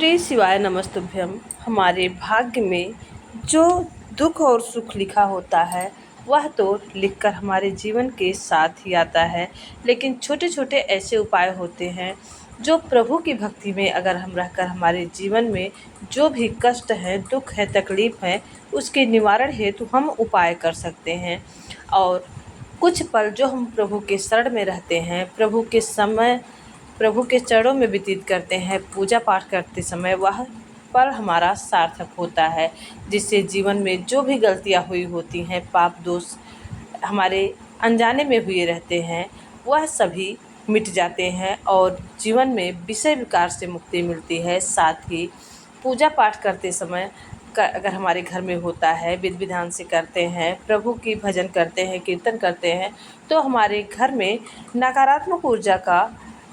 श्री शिवाय नमस्तुभ्यम। हमारे भाग्य में जो दुख और सुख लिखा होता है वह तो लिखकर हमारे जीवन के साथ ही आता है, लेकिन छोटे छोटे ऐसे उपाय होते हैं जो प्रभु की भक्ति में अगर हम रहकर हमारे जीवन में जो भी कष्ट है, दुख है, तकलीफ है, उसके निवारण हेतु हम उपाय कर सकते हैं। और कुछ पल जो हम प्रभु के शरण में रहते हैं, प्रभु के चरणों में व्यतीत करते हैं, पूजा पाठ करते समय, वह पल हमारा सार्थक होता है, जिससे जीवन में जो भी गलतियां हुई होती हैं, पाप दोष हमारे अनजाने में हुए रहते हैं, वह सभी मिट जाते हैं और जीवन में विषय विकार से मुक्ति मिलती है। साथ ही पूजा पाठ करते समय अगर हमारे घर में होता है, विधि विधान से करते हैं, प्रभु की भजन करते हैं, कीर्तन करते हैं, तो हमारे घर में नकारात्मक ऊर्जा का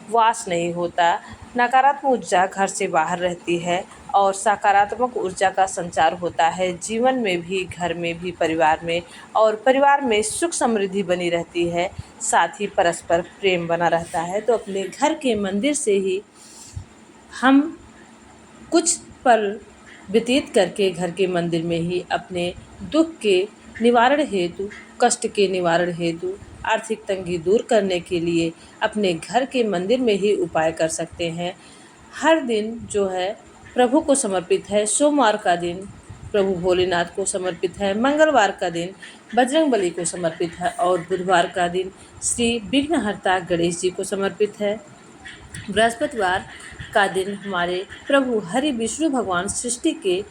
वास नहीं होता। नकारात्मक ऊर्जा घर से बाहर रहती है और सकारात्मक ऊर्जा का संचार होता है जीवन में भी, घर में भी, परिवार में, और परिवार में सुख समृद्धि बनी रहती है। साथ ही परस्पर प्रेम बना रहता है। तो अपने घर के मंदिर से ही हम कुछ पल व्यतीत करके घर के मंदिर में ही अपने दुख के निवारण हेतु, कष्ट के निवारण हेतु, आर्थिक तंगी दूर करने के लिए अपने घर के मंदिर में ही उपाय कर सकते हैं। हर दिन जो है प्रभु को समर्पित है। सोमवार का दिन प्रभु भोलेनाथ को समर्पित है, मंगलवार का दिन बजरंगबली को समर्पित है और बुधवार का दिन श्री विघ्नहर्ता गणेश जी को समर्पित है। बृहस्पतिवार का दिन हमारे प्रभु हरि विष्णु भगवान, सृष्टि के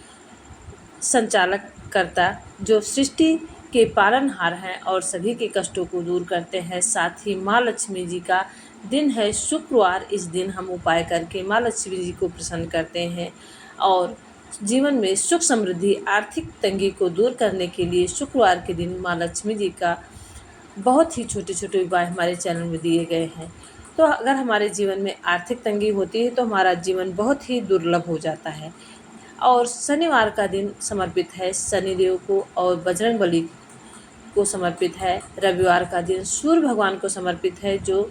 संचालक करता, जो सृष्टि के पालनहार हैं और सभी के कष्टों को दूर करते हैं। साथ ही माँ लक्ष्मी जी का दिन है शुक्रवार। इस दिन हम उपाय करके माँ लक्ष्मी जी को प्रसन्न करते हैं और जीवन में सुख समृद्धि, आर्थिक तंगी को दूर करने के लिए शुक्रवार के दिन माँ लक्ष्मी जी का बहुत ही छोटे छोटे उपाय हमारे चैनल में दिए गए हैं। तो अगर हमारे जीवन में आर्थिक तंगी होती है तो हमारा जीवन बहुत ही दुर्लभ हो जाता है। और शनिवार का दिन समर्पित है शनिदेव को और बजरंगबली को समर्पित है। रविवार का दिन सूर्य भगवान को समर्पित है, जो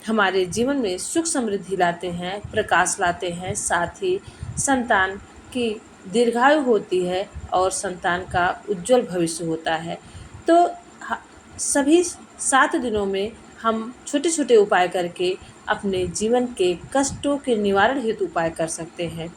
हमारे जीवन में सुख समृद्धि लाते हैं, प्रकाश लाते हैं। साथ ही संतान की दीर्घायु होती है और संतान का उज्जवल भविष्य होता है। तो सभी 7 दिनों में हम छोटे छोटे उपाय करके अपने जीवन के कष्टों के निवारण हेतु उपाय कर सकते हैं।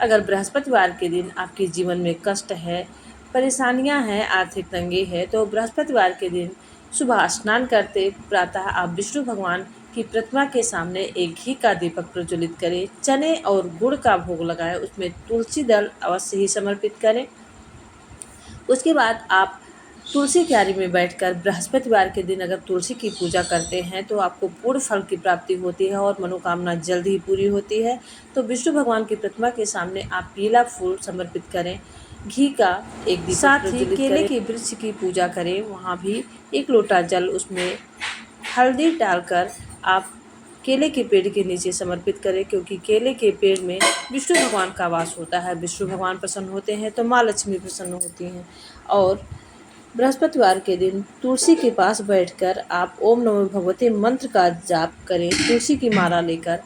अगर बृहस्पतिवार के दिन आपके जीवन में कष्ट है, परेशानियां हैं, आर्थिक तंगी है, तो बृहस्पतिवार के दिन सुबह स्नान करते प्रातः आप विष्णु भगवान की प्रतिमा के सामने एक घी का दीपक प्रज्वलित करें, चने और गुड़ का भोग लगाएं, उसमें तुलसी दल अवश्य ही समर्पित करें। उसके बाद आप तुलसी क्यारी में बैठकर बृहस्पतिवार के दिन अगर तुलसी की पूजा करते हैं तो आपको पूर्ण फल की प्राप्ति होती है और मनोकामना जल्द ही पूरी होती है। तो विष्णु भगवान की प्रतिमा के सामने आप पीला फूल समर्पित करें, घी का एक दीपक, साथ ही केले के वृक्ष की पूजा करें, वहाँ भी 1 लोटा जल, उसमें हल्दी डालकर आप केले के पेड़ के नीचे समर्पित करें, क्योंकि केले के पेड़ में विष्णु भगवान का वास होता है। विष्णु भगवान प्रसन्न होते हैं तो माँ लक्ष्मी प्रसन्न होती हैं। और बृहस्पतिवार के दिन तुलसी के पास बैठकर आप ओम नमो भगवते मंत्र का जाप करें। तुलसी की माला लेकर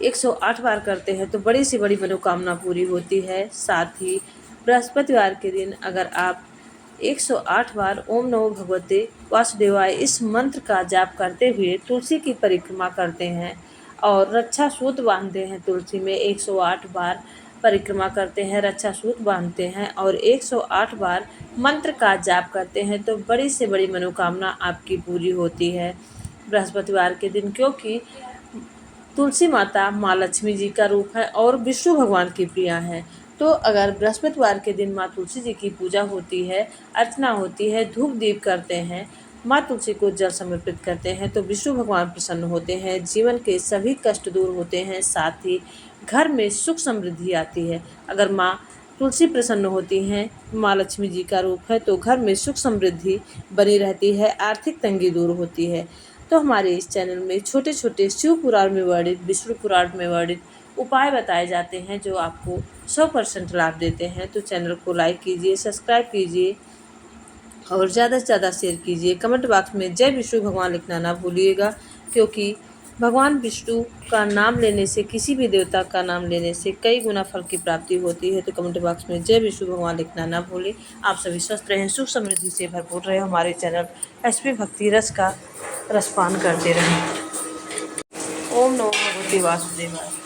108 बार करते हैं तो बड़ी से बड़ी मनोकामना पूरी होती है। साथ ही बृहस्पतिवार के दिन अगर आप 108 बार ओम नमो भगवते वासुदेवाय इस मंत्र का जाप करते हुए तुलसी की परिक्रमा करते हैं और रक्षा सूत्र बांधते हैं, तुलसी में 108 बार परिक्रमा करते हैं, रक्षा सूत्र बांधते हैं और 108 बार मंत्र का जाप करते हैं, तो बड़ी से बड़ी मनोकामना आपकी पूरी होती है बृहस्पतिवार के दिन। क्योंकि तुलसी माता माँ लक्ष्मी जी का रूप है और विष्णु भगवान की प्रिया है। तो अगर बृहस्पतिवार के दिन माँ तुलसी जी की पूजा होती है, अर्चना होती है, धूप दीप करते हैं, माँ तुलसी को जल समर्पित करते हैं, तो विष्णु भगवान प्रसन्न होते हैं, जीवन के सभी कष्ट दूर होते हैं, साथ ही घर में सुख समृद्धि आती है। अगर माँ तुलसी प्रसन्न होती हैं, माँ लक्ष्मी जी का रूप है, तो घर में सुख समृद्धि बनी रहती है, आर्थिक तंगी दूर होती है। तो हमारे इस चैनल में छोटे छोटे शिव पुराण में वर्णित, विष्णु पुराण में वर्णित उपाय बताए जाते हैं जो आपको 100% लाभ देते हैं। तो चैनल को लाइक कीजिए, सब्सक्राइब कीजिए और ज़्यादा से ज़्यादा शेयर कीजिए। कमेंट बॉक्स में जय विष्णु भगवान लिखना ना भूलिएगा, क्योंकि भगवान विष्णु का नाम लेने से, किसी भी देवता का नाम लेने से कई गुना फल की प्राप्ति होती है। तो कमेंट बॉक्स में जय विष्णु भगवान लिखना ना भूलें। आप सभी स्वस्थ रहें, सुख समृद्धि से भरपूर रहें। हमारे चैनल एसपी भक्ति रस का रसपान करते रहें। ओम नमो भगवते वासुदेवाय।